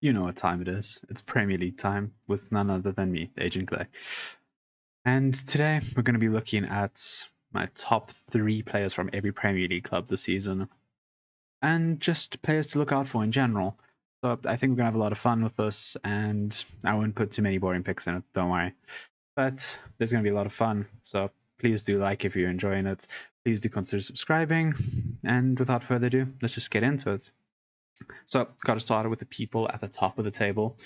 You know what time it is. It's Premier League time with none other than me, Agent Clay. And today we're going to be looking at my top 3 players from every Premier League club this season and just players to look out for in general. So I think we're going to have a lot of fun with this, and I won't put too many boring picks in it, don't worry. But there's going to be a lot of fun, so please do like if you're enjoying it. Please do consider subscribing, and without further ado, let's just get into it. So, got to start with the people at the top of the table.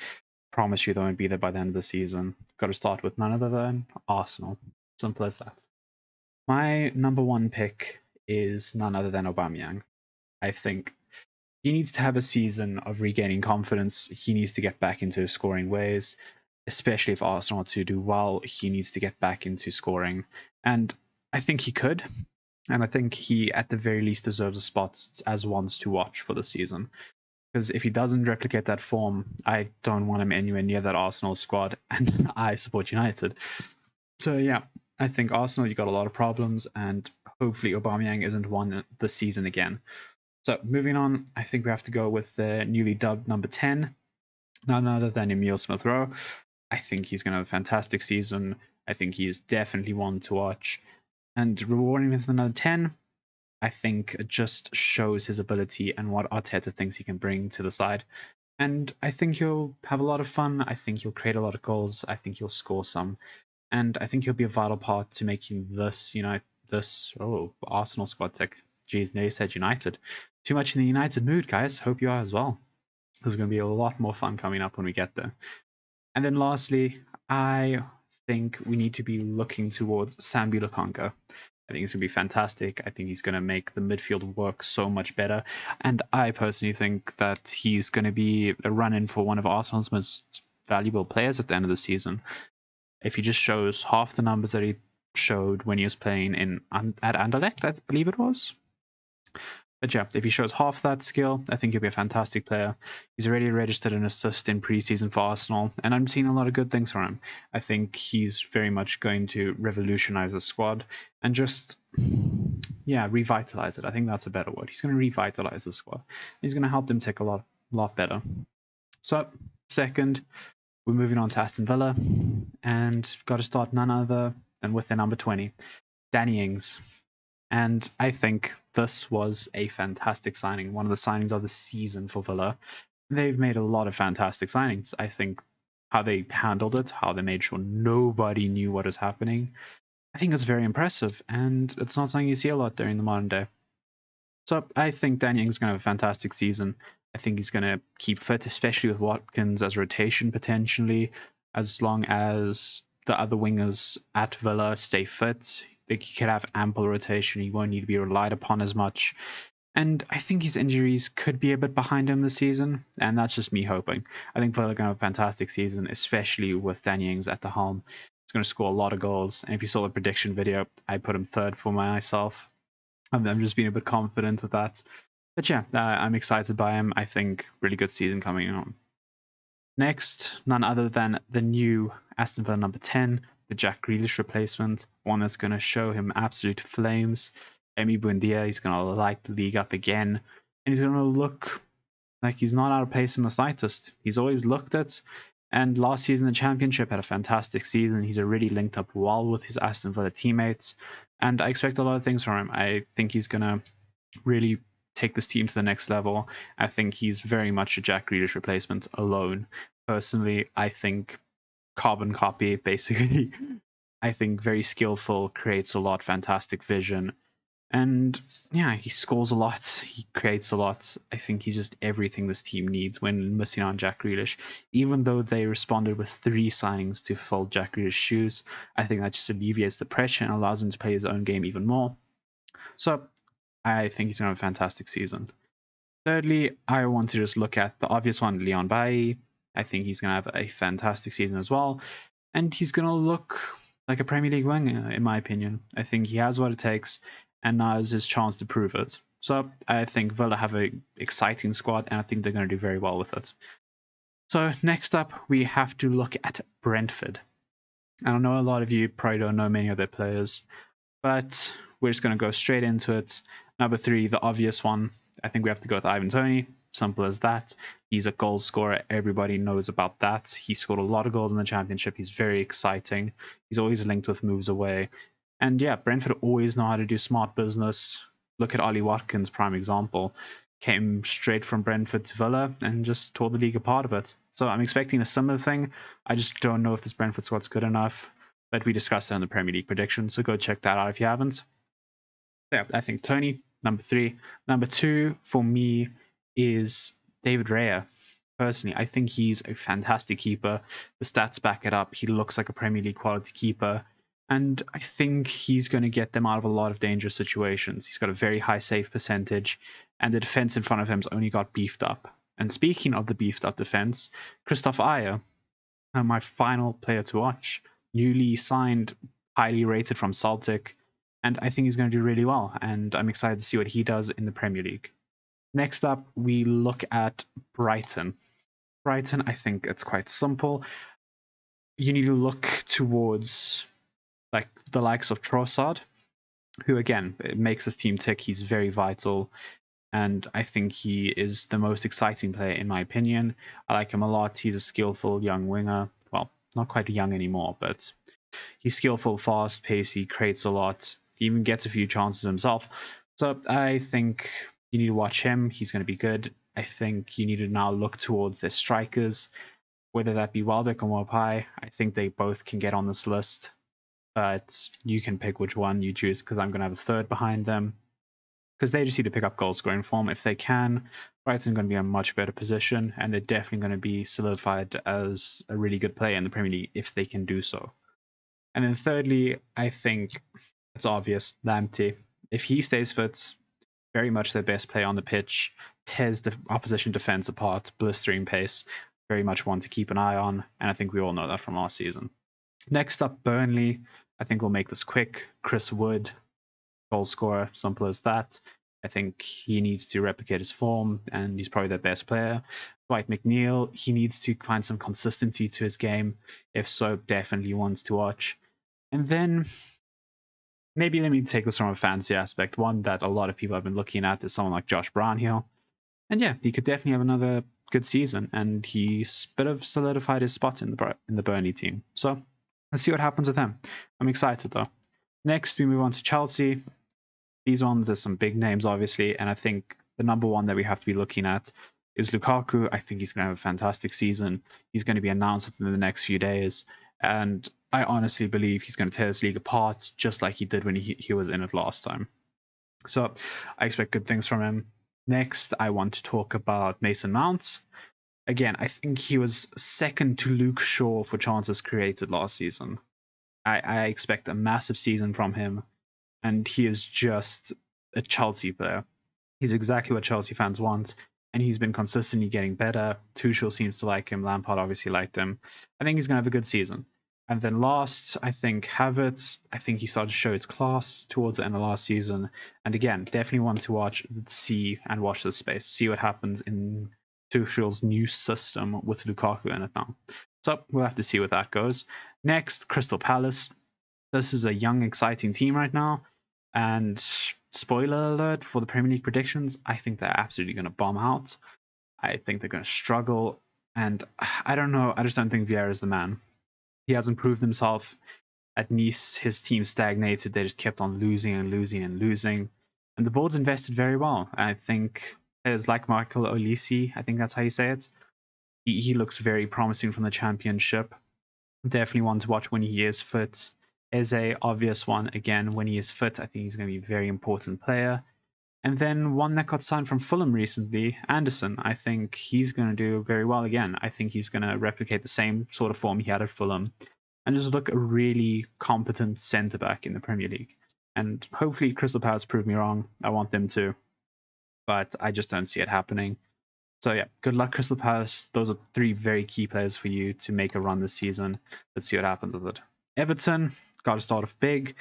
Promise you they won't be there by the end of the season. Got to start with none other than Arsenal. Simple as that. My number 1 pick is none other than Aubameyang. I think he needs to have a season of regaining confidence. He needs to get back into his scoring ways, especially if Arsenal are to do well. He needs to get back into scoring, and I think he could. And I think he, at the very least, deserves a spot as ones to watch for the season. Because if he doesn't replicate that form, I don't want him anywhere near that Arsenal squad, and I support United. So yeah, I think Arsenal, you got a lot of problems, and hopefully Aubameyang isn't one this season again. So moving on, I think we have to go with the newly dubbed number 10, none other than Emile Smith Rowe. I think he's going to have a fantastic season. I think he's definitely one to watch. And rewarding with another 10, I think it just shows his ability and what Arteta thinks he can bring to the side. And I think he'll have a lot of fun. I think he'll create a lot of goals. I think he'll score some. And I think he'll be a vital part to making this, Arsenal squad tick. Jeez, they said United. Too much in the United mood, guys. Hope you are as well. There's going to be a lot more fun coming up when we get there. And then lastly, I think we need to be looking towards Sambi Lokonga. I think he's going to be fantastic. I think he's going to make the midfield work so much better. And I personally think that he's going to be a run-in for one of Arsenal's most valuable players at the end of the season. If he just shows half the numbers that he showed when he was playing at Anderlecht, I believe it was. But yeah, if he shows half that skill, I think he'll be a fantastic player. He's already registered an assist in preseason for Arsenal, and I'm seeing a lot of good things from him. I think he's very much going to revolutionize the squad and just, revitalize it. I think that's a better word. He's going to revitalize the squad. He's going to help them tick a lot better. So, second, we're moving on to Aston Villa, and got to start none other than with their number 20, Danny Ings. And I think this was a fantastic signing, one of the signings of the season for Villa. They've made a lot of fantastic signings. I think how they handled it, how they made sure nobody knew what was happening, I think it's very impressive, and it's not something you see a lot during the modern day. So I think Danny Ings is going to have a fantastic season. I think he's going to keep fit, especially with Watkins as rotation potentially, as long as the other wingers at Villa stay fit. They could have ample rotation. He won't need to be relied upon as much. And I think his injuries could be a bit behind him this season, and that's just me hoping. I think Villa are going to have a fantastic season, especially with Danny Ings at the helm. He's going to score a lot of goals, and if you saw the prediction video, I put him third for myself. I'm just being a bit confident with that. But yeah, I'm excited by him. I think really good season coming on. Next, none other than the new Aston Villa number 10, the Jack Grealish replacement, one that's going to show him absolute flames. Emi Buendia, he's going to light the league up again, and he's going to look like he's not out of place in the slightest. He's always looked it, and last season the Championship had a fantastic season. He's already linked up well with his Aston Villa teammates, and I expect a lot of things from him. I think he's going to really take this team to the next level. I think he's very much a Jack Grealish replacement alone. Personally, I think carbon copy, basically. I think very skillful, creates a lot, fantastic vision. And yeah, he scores a lot, he creates a lot. I think he's just everything this team needs when missing on Jack Grealish. Even though they responded with 3 signings to fill Jack Grealish's shoes, I think that just alleviates the pressure and allows him to play his own game even more. So I think he's going to have a fantastic season. Thirdly, I want to just look at the obvious one, Leon Bailly. I think he's going to have a fantastic season as well. And he's going to look like a Premier League winger, in my opinion. I think he has what it takes, and now is his chance to prove it. So I think Villa have an exciting squad, and I think they're going to do very well with it. So next up, we have to look at Brentford. And I know a lot of you probably don't know many of their players, but we're just going to go straight into it. Number 3, the obvious one. I think we have to go with Ivan Toney. Simple as that. He's a goal scorer. Everybody knows about that. He scored a lot of goals in the championship. He's very exciting. He's always linked with moves away. And yeah, Brentford always know how to do smart business. Look at Ollie Watkins, prime example. Came straight from Brentford to Villa and just tore the league apart a bit. So I'm expecting a similar thing. I just don't know if this Brentford squad's good enough. But we discussed that in the Premier League prediction, so go check that out if you haven't. Yeah, I think Tony, number 3. Number 2 for me is David Raya. Personally, I think he's a fantastic keeper. The stats back it up. He looks like a Premier League quality keeper. And I think he's going to get them out of a lot of dangerous situations. He's got a very high save percentage, and the defense in front of him's only got beefed up. And speaking of the beefed up defense, Christoph Ajer, my final player to watch, newly signed, highly rated from Celtic, and I think he's going to do really well. And I'm excited to see what he does in the Premier League. Next up, we look at Brighton. Brighton, I think it's quite simple. You need to look towards like the likes of Trossard, who again makes his team tick. He's very vital, and I think he is the most exciting player in my opinion. I like him a lot. He's a skillful young winger. Well, not quite young anymore, but he's skillful, fast, pacey, creates a lot. He even gets a few chances himself. So I think you need to watch him. He's going to be good. I think you need to now look towards their strikers, whether that be Welbeck or Maupay. I think they both can get on this list, but you can pick which one you choose because I'm going to have a third behind them because they just need to pick up goal scoring form. If they can, Brighton are going to be in a much better position, and they're definitely going to be solidified as a really good player in the Premier League if they can do so. And then thirdly, I think it's obvious, Lamptey. If he stays fit, very much their best player on the pitch, tears the opposition defense apart, blistering pace, very much one to keep an eye on, and I think we all know that from last season. Next up, Burnley. I think we'll make this quick. Chris Wood, goal scorer, simple as that. I think he needs to replicate his form, and he's probably their best player. Dwight McNeil, he needs to find some consistency to his game. If so, definitely wants to watch. And then maybe let me take this from a fancy aspect. One that a lot of people have been looking at is someone like Josh Brownhill. And yeah, he could definitely have another good season, and he's a bit of solidified his spot in the Burnley team. So let's see what happens with him. I'm excited though. Next, we move on to Chelsea. These ones, there's some big names, obviously, and I think the number one that we have to be looking at is Lukaku. I think he's going to have a fantastic season. He's going to be announced within the next few days, and I honestly believe he's going to tear this league apart, just like he did when he was in it last time. So I expect good things from him. Next, I want to talk about Mason Mount. Again, I think he was second to Luke Shaw for chances created last season. I expect a massive season from him, and he is just a Chelsea player. He's exactly what Chelsea fans want, and he's been consistently getting better. Tuchel seems to like him. Lampard obviously liked him. I think he's going to have a good season. And then last, I think Havertz. I think he started to show his class towards the end of last season. And again, definitely want to watch this space. See what happens in Tuchel's new system with Lukaku in it now. So we'll have to see what that goes. Next, Crystal Palace. This is a young, exciting team right now. And spoiler alert for the Premier League predictions, I think they're absolutely going to bomb out. I think they're going to struggle. And I don't know. I just don't think Vieira is the man. He hasn't proved himself. At Nice, his team stagnated. They just kept on losing and losing and losing. And the board's invested very well. I think players like Michael Olise, I think that's how you say it. He looks very promising from the Championship. Definitely one to watch when he is fit. Eze, obvious one. Again, when he is fit, I think he's going to be a very important player. And then one that got signed from Fulham recently, Anderson. I think he's going to do very well again. I think he's going to replicate the same sort of form he had at Fulham and just look a really competent centre-back in the Premier League. And hopefully Crystal Palace prove me wrong. I want them to. But I just don't see it happening. So yeah, good luck, Crystal Palace. Those are 3 very key players for you to make a run this season. Let's see what happens with it. Everton, got to start off big.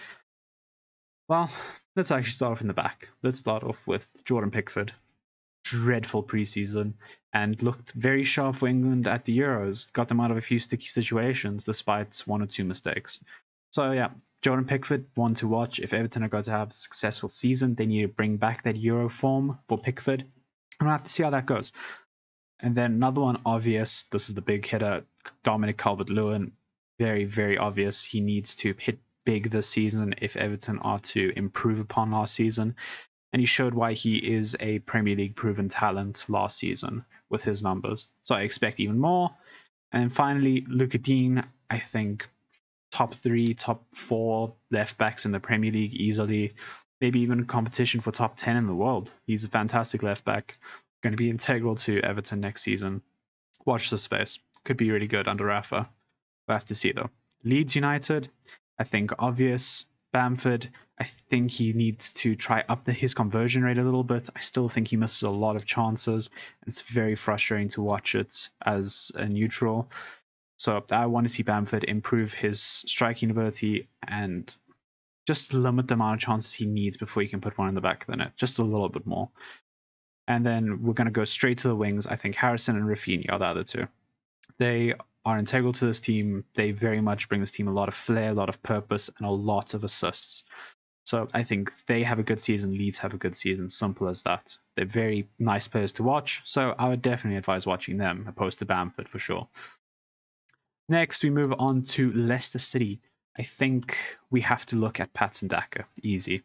Well, let's actually start off in the back. Let's start off with Jordan Pickford. Dreadful preseason and looked very sharp for England at the Euros. Got them out of a few sticky situations despite 1 or 2 mistakes. So yeah, Jordan Pickford, one to watch. If Everton are going to have a successful season, they need to bring back that Euro form for Pickford. I'm gonna have to see how that goes. And then another one, obvious. This is the big hitter, Dominic Calvert-Lewin. Very, very obvious. He needs to hit big this season if Everton are to improve upon last season. And he showed why he is a Premier League proven talent last season with his numbers. So I expect even more. And finally, Lucas Digne, I think top 3, top 4 left backs in the Premier League easily. Maybe even competition for top 10 in the world. He's a fantastic left back. Going to be integral to Everton next season. Watch this space. Could be really good under Rafa. We'll have to see though. Leeds United, I think obvious. Bamford, I think he needs to try up his conversion rate a little bit. I still think he misses a lot of chances. It's very frustrating to watch it as a neutral. So I want to see Bamford improve his striking ability and just limit the amount of chances he needs before he can put one in the back of the net, just a little bit more. And then we're going to go straight to the wings. I think Harrison and Rafinha are the other two. They are integral to this team. They very much bring this team a lot of flair, a lot of purpose, and a lot of assists. So I think they have a good season, Leeds have a good season, simple as that. They're very nice players to watch, so I would definitely advise watching them, opposed to Bamford for sure. Next, we move on to Leicester City. I think we have to look at Patson Daka. Easy.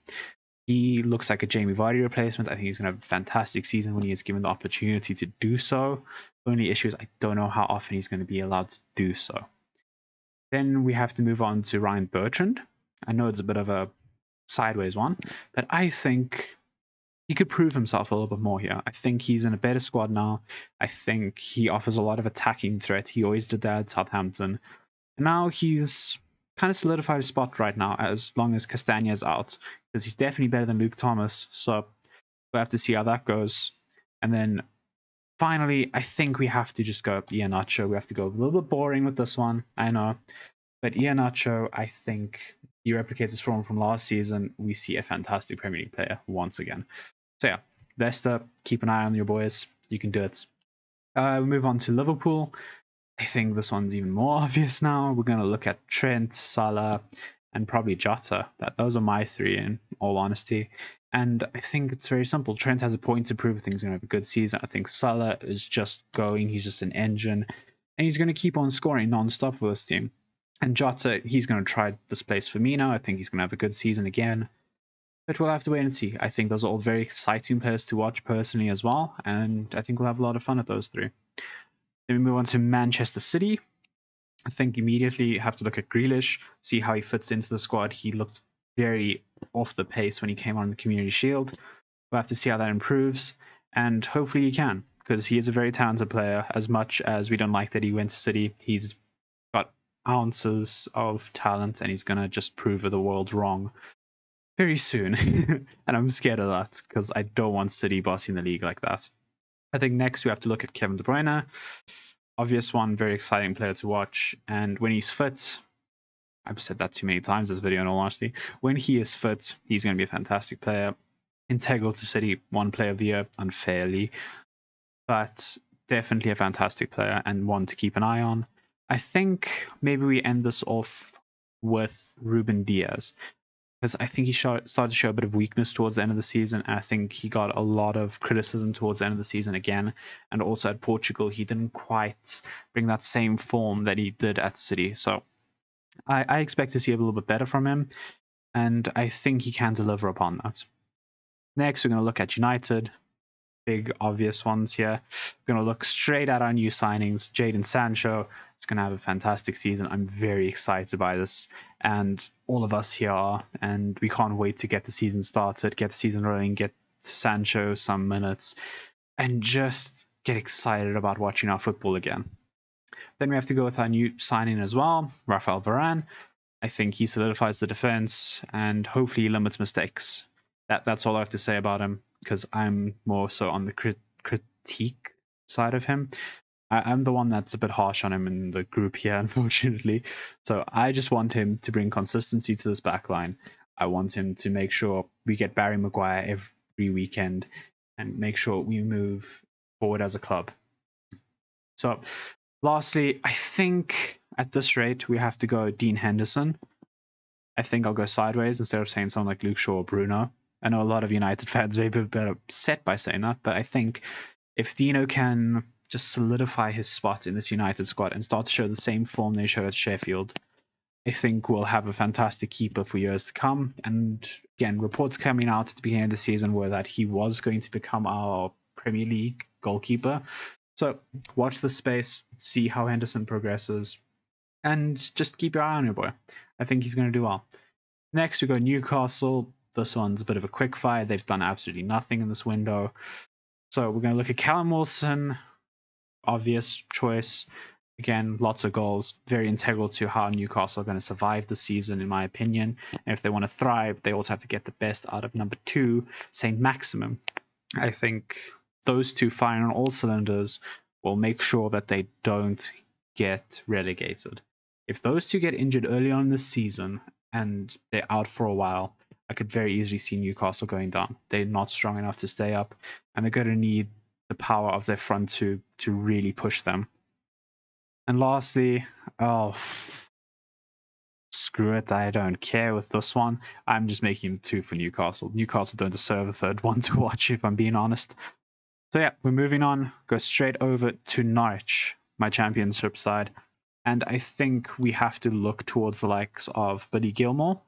He looks like a Jamie Vardy replacement. I think he's going to have a fantastic season when he is given the opportunity to do so. The only issue is I don't know how often he's going to be allowed to do so. Then we have to move on to Ryan Bertrand. I know it's a bit of a sideways one, but I think he could prove himself a little bit more here. I think he's in a better squad now. I think he offers a lot of attacking threat. He always did that at Southampton. And now he's kind of solidified his spot right now as long as Castagna's out, because he's definitely better than Luke Thomas. So we'll have to see how that goes. And then finally, I think we have to just go Iheanacho. We have to go a little bit boring with this one, I know. But Iheanacho, I think he replicates his form from last season. We see a fantastic Premier League player once again. So yeah, Leicester, keep an eye on your boys. You can do it. We move on to Liverpool. I think this one's even more obvious now. We're going to look at Trent, Salah, and probably Jota. Those are my three, in all honesty. And I think it's very simple. Trent has a point to prove. I think he's going to have a good season. I think Salah is just going. He's just an engine. And he's going to keep on scoring non-stop for this team. And Jota, he's going to try to displace Firmino. I think he's going to have a good season again. But we'll have to wait and see. I think those are all very exciting players to watch personally as well. And I think we'll have a lot of fun at those three. Then we move on to Manchester City. I think immediately you have to look at Grealish, see how he fits into the squad. He looked very off the pace when he came on the Community Shield. We'll have to see how that improves. And hopefully he can, because he is a very talented player. As much as we don't like that he went to City, he's got ounces of talent and he's going to just prove the world wrong very soon. And I'm scared of that because I don't want City bossing the league like that. I think next we have to look at Kevin De Bruyne. Obvious one, very exciting player to watch. And when he's fit, I've said that too many times this video in all honesty. When he is fit, he's going to be a fantastic player. Integral to City, one player of the year, unfairly. But definitely a fantastic player and one to keep an eye on. I think maybe we end this off with Ruben Diaz, because I think he started to show a bit of weakness towards the end of the season. And I think he got a lot of criticism towards the end of the season again. And also at Portugal, he didn't quite bring that same form that he did at City. So I expect to see a little bit better from him. And I think he can deliver upon that. Next, we're going to look at United. Big obvious ones here. We're going to look straight at our new signings. Jadon Sancho is going to have a fantastic season. I'm very excited by this, and all of us here are, and we can't wait to get the season started, get the season rolling, get Sancho some minutes, and just get excited about watching our football again. Then we have to go with our new signing as well, Rafael Varane. I think he solidifies the defense and hopefully limits mistakes. That's all I have to say about him, because I'm more so on the critique side of him. I'm the one that's a bit harsh on him in the group here, unfortunately. So I just want him to bring consistency to this backline. I want him to make sure we get Barry Maguire every weekend and make sure we move forward as a club. So lastly, I think at this rate, we have to go Dean Henderson. I think I'll go sideways instead of saying someone like Luke Shaw or Bruno. I know a lot of United fans may be a bit upset by saying that, but I think if Dino can just solidify his spot in this United squad and start to show the same form they show at Sheffield, I think we'll have a fantastic keeper for years to come. And again, reports coming out at the beginning of the season were that he was going to become our Premier League goalkeeper. So watch the space, see how Henderson progresses, and just keep your eye on your boy. I think he's going to do well. Next, we go Newcastle. This one's a bit of a quick fire. They've done absolutely nothing in this window. So we're going to look at Callum Wilson, obvious choice. Again, lots of goals, very integral to how Newcastle are going to survive the season, in my opinion. And if they want to thrive, they also have to get the best out of number 2, St. Maximin. I think those two firing on all cylinders will make sure that they don't get relegated. If those two get injured early on in the season and they're out for a while, I could very easily see Newcastle going down. They're not strong enough to stay up, and they're going to need the power of their front two to really push them. And lastly, screw it, I don't care with this one. I'm just making 2 for Newcastle. Newcastle don't deserve a third one to watch, if I'm being honest. So yeah, we're moving on. Go straight over to Norwich, my championship side. And I think we have to look towards the likes of Billy Gilmore.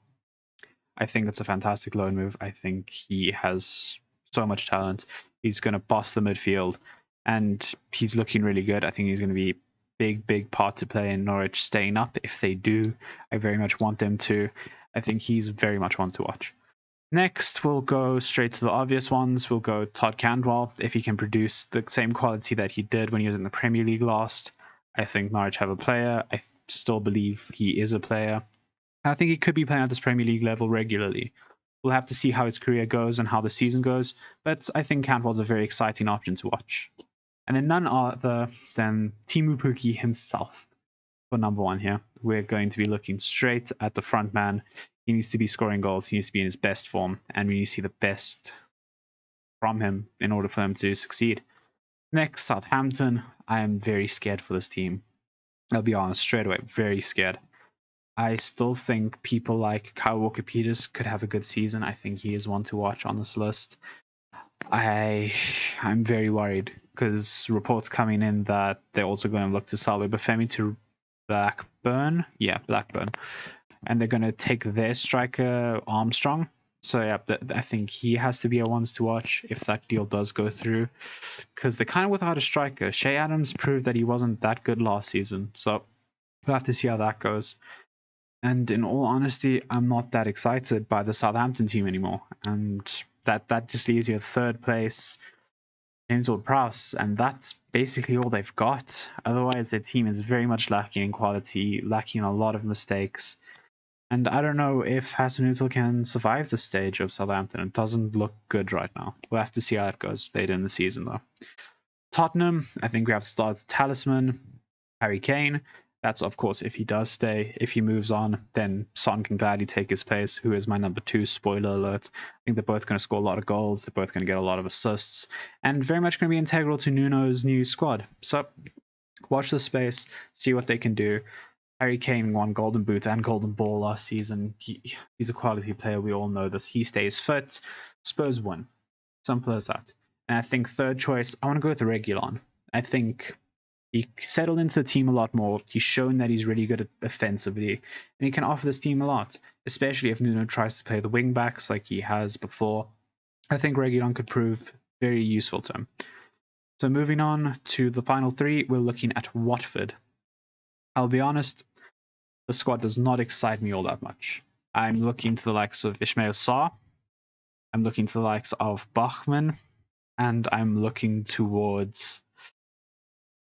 I think it's a fantastic loan move. I think he has so much talent. He's going to boss the midfield, and he's looking really good. I think he's going to be big part to play in Norwich staying up. If they do, I very much want them to. I think he's very much one to watch. Next, we'll go straight to the obvious ones. We'll go Todd Cantwell. If he can produce the same quality that he did when he was in the Premier League last, I think Norwich have a player. I still believe he is a player. I think he could be playing at this Premier League level regularly. We'll have to see how his career goes and how the season goes, but I think Cantwell's a very exciting option to watch. And then none other than Teemu Pukki himself for number 1 here. We're going to be looking straight at the front man. He needs to be scoring goals. He needs to be in his best form, and we need to see the best from him in order for them to succeed. Next, Southampton. I am very scared for this team. I'll be honest, straight away, very scared. I still think people like Kyle Walker-Peters could have a good season. I think he is one to watch on this list. I'm very worried because reports coming in that they're also going to look to sell Obafemi to Blackburn. Yeah, Blackburn. And they're going to take their striker Armstrong. So yeah, I think he has to be a ones to watch if that deal does go through, because they're kind of without a striker. Shea Adams proved that he wasn't that good last season, so we'll have to see how that goes. And in all honesty, I'm not that excited by the Southampton team anymore, and that just leaves you at 3rd place, James Ward-Prowse, and that's basically all they've got. Otherwise, their team is very much lacking in quality, lacking a lot of mistakes. And I don't know if Hasenhüttl can survive the stage of Southampton. It doesn't look good right now. We'll have to see how it goes later in the season, though. Tottenham, I think we have to start Talisman, Harry Kane. That's, of course, if he does stay. If he moves on, then Son can gladly take his place, who is my number 2, spoiler alert. I think they're both going to score a lot of goals. They're both going to get a lot of assists, and very much going to be integral to Nuno's new squad. So watch the space, see what they can do. Harry Kane won Golden Boot and Golden Ball last season. He's a quality player. We all know this. He stays fit. Spurs win. Simple as that. And I think 3rd choice, I want to go with Reguilon. I think he settled into the team a lot more. He's shown that he's really good at offensively, and he can offer this team a lot, especially if Nuno tries to play the wing backs like he has before. I think Reguilon could prove very useful to him. So moving on to the final 3, we're looking at Watford. I'll be honest, the squad does not excite me all that much. I'm looking to the likes of Ismail Sarr. I'm looking to the likes of Bachmann. And I'm looking towards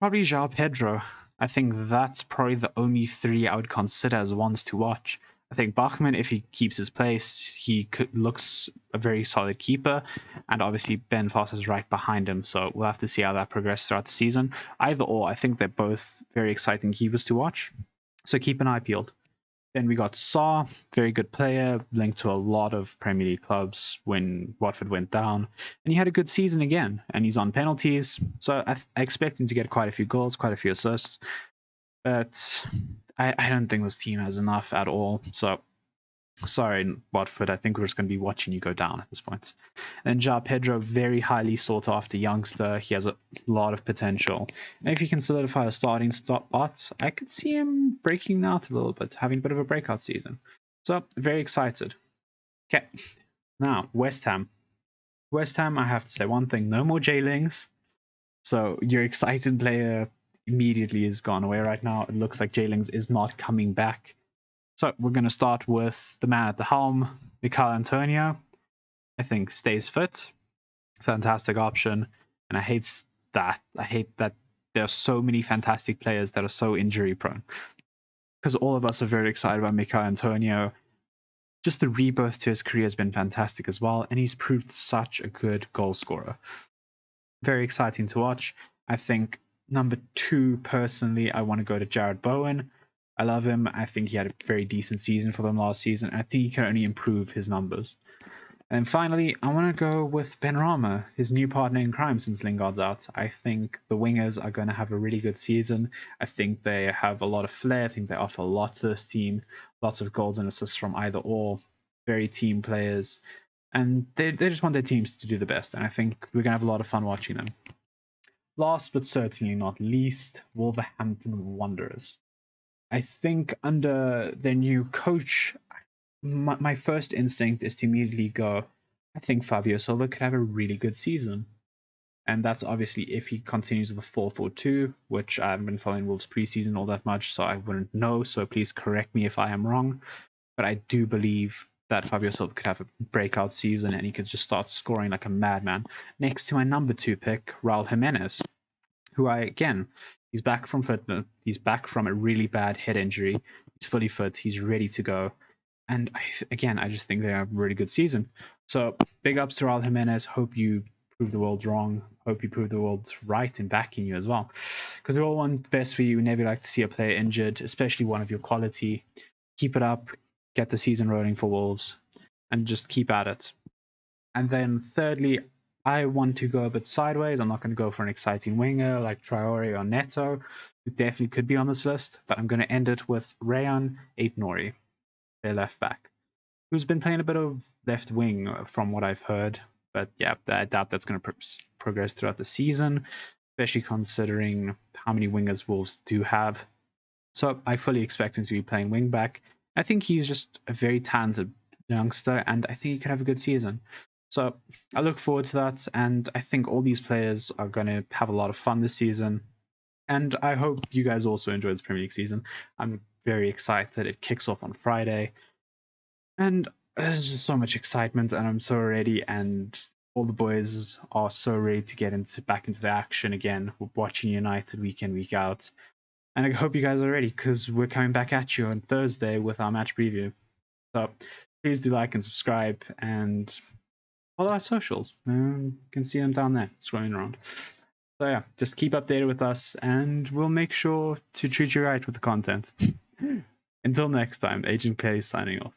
probably João Pedro. I think that's probably the only 3 I would consider as ones to watch. I think Bachmann, if he keeps his place, he looks a very solid keeper. And obviously Ben Foster is right behind him, so we'll have to see how that progresses throughout the season. Either or, I think they're both very exciting keepers to watch. So keep an eye peeled. Then we got Sarr, very good player, linked to a lot of Premier League clubs when Watford went down. And he had a good season again, and he's on penalties. So I expect him to get quite a few goals, quite a few assists. But I don't think this team has enough at all. So Sorry, Watford. I think we're just going to be watching you go down at this point. And João Pedro, very highly sought after youngster. He has a lot of potential. And if he can solidify a starting spot, I could see him breaking out a little bit, having a bit of a breakout season. So, very excited. Okay, now, West Ham. West Ham, I have to say one thing, no more J-Lings. So, your excited player immediately is gone away right now. It looks like J-Lings is not coming back. So we're going to start with the man at the helm, Michail Antonio. I think stays fit. Fantastic option. And I hate that. I hate that there are so many fantastic players that are so injury prone. Because all of us are very excited about Michail Antonio. Just the rebirth to his career has been fantastic as well. And he's proved such a good goal scorer. Very exciting to watch. I think number 2, personally, I want to go to Jarrod Bowen. I love him. I think he had a very decent season for them last season. I think he can only improve his numbers. And finally, I want to go with Benrahma, his new partner in crime since Lingard's out. I think the wingers are going to have a really good season. I think they have a lot of flair. I think they offer a lot to this team. Lots of goals and assists from either or. Very team players. And they just want their teams to do the best. And I think we're going to have a lot of fun watching them. Last but certainly not least, Wolverhampton Wanderers. I think under their new coach, my first instinct is to immediately go, I think Fabio Silva could have a really good season. And that's obviously if he continues with the 4-4-2, which I haven't been following Wolves preseason all that much, so I wouldn't know. So please correct me if I am wrong. But I do believe that Fabio Silva could have a breakout season and he could just start scoring like a madman. Next to my number 2 pick, Raul Jimenez, who he's back from fitness. He's back from a really bad head injury. He's fully fit. He's ready to go. And I just think they have a really good season. So big ups to Raul Jimenez. Hope you prove the world wrong. Hope you prove the world right in backing you as well. Because we all want the best for you. We never like to see a player injured, especially one of your quality. Keep it up. Get the season rolling for Wolves. And just keep at it. And then thirdly, I want to go a bit sideways. I'm not going to go for an exciting winger like Traore or Neto, who definitely could be on this list, but I'm going to end it with Rayan Aït-Nouri, their left back, who's been playing a bit of left wing from what I've heard. But yeah, I doubt that's going to progress throughout the season, especially considering how many wingers Wolves do have. So I fully expect him to be playing wing back. I think he's just a very talented youngster, and I think he could have a good season. So I look forward to that, and I think all these players are going to have a lot of fun this season. And I hope you guys also enjoy this Premier League season. I'm very excited. It kicks off on Friday. And there's just so much excitement, and I'm so ready, and all the boys are so ready to get back into the action again. We're watching United week in, week out. And I hope you guys are ready, because we're coming back at you on Thursday with our match preview. So please do like and subscribe, and follow our socials. You can see them down there, scrolling around. So yeah, just keep updated with us, and we'll make sure to treat you right with the content. Until next time, Agent K signing off.